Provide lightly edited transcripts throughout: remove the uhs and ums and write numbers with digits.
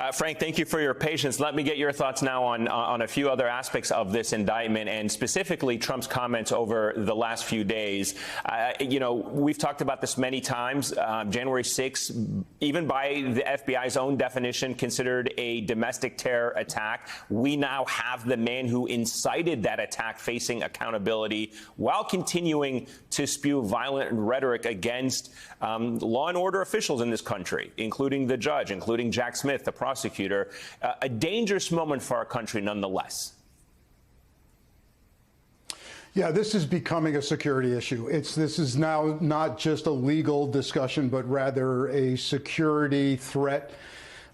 Frank, thank you for your patience. Let me get your thoughts now on a few other aspects of this indictment, and specifically Trump's comments over the last few days. We've talked about this many times. January 6th, even by the FBI's own definition, considered a domestic terror attack. We now have the man who incited that attack facing accountability while continuing to spew violent rhetoric against law and order officials in this country, including the judge, including Jack Smith, the prosecutor. A dangerous moment for our country nonetheless. Yeah, this is becoming a security issue. This is now not just a legal discussion, but rather a security threat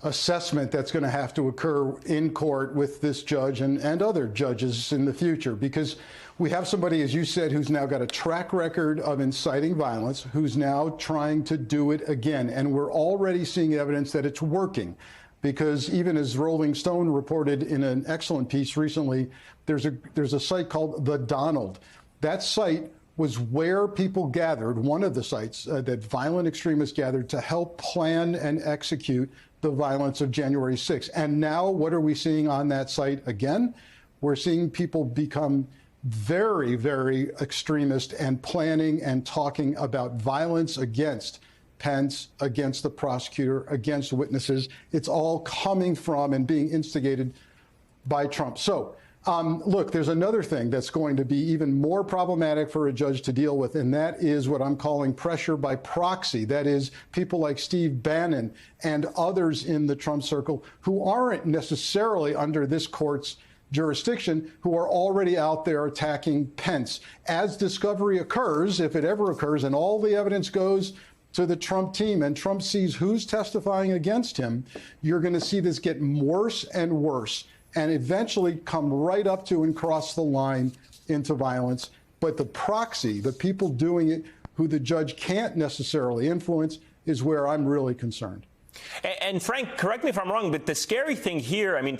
assessment that's going to have to occur in court with this judge and other judges in the future, because we have somebody, as you said, who's now got a track record of inciting violence, who's now trying to do it again. And we're already seeing evidence that it's working, because even as Rolling Stone reported in an excellent piece recently, there's a site called The Donald. That site was where people gathered, one of the sites that violent extremists gathered to help plan and execute the violence of January 6th. And now what are we seeing on that site again? We're seeing people become very, very extremist and planning and talking about violence against Pence, against the prosecutor, against witnesses. It's all coming from and being instigated by Trump. So, look, there's another thing that's going to be even more problematic for a judge to deal with, and that is what I'm calling pressure by proxy. That is, people like Steve Bannon and others in the Trump circle who aren't necessarily under this court's jurisdiction, who are already out there attacking Pence. As discovery occurs, if it ever occurs, and all the evidence goes to the Trump team and Trump sees who's testifying against him, you're going to see this get worse and worse and eventually come right up to and cross the line into violence. But the proxy, the people doing it who the judge can't necessarily influence, is where I'm really concerned. And Frank, correct me if I'm wrong, but the scary thing here, I mean,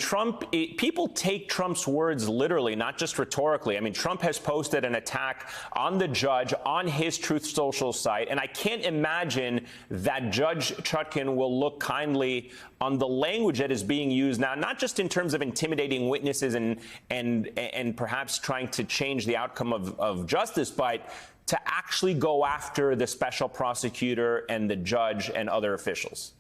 people take Trump's words literally, not just rhetorically. I mean, Trump has posted an attack on the judge on his Truth Social site, and I can't imagine that Judge Chutkan will look kindly on the language that is being used now, not just in terms of intimidating witnesses and perhaps trying to change the outcome of justice, but to actually go after the special prosecutor and the judge and other officials.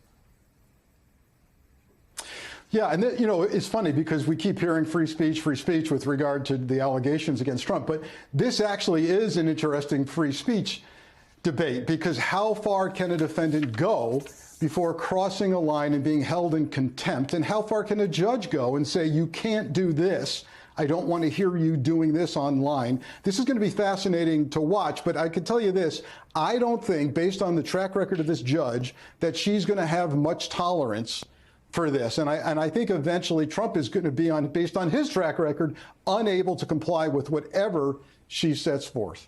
Yeah, and it's funny because we keep hearing free speech with regard to the allegations against Trump, but this actually is an interesting free speech debate, because how far can a defendant go before crossing a line and being held in contempt, and how far can a judge go and say, you can't do this, I don't want to hear you doing this online. This is going to be fascinating to watch, but I can tell you this, I don't think, based on the track record of this judge, that she's going to have much tolerance for this. And I think eventually Trump is going to be, based on his track record, unable to comply with whatever she sets forth.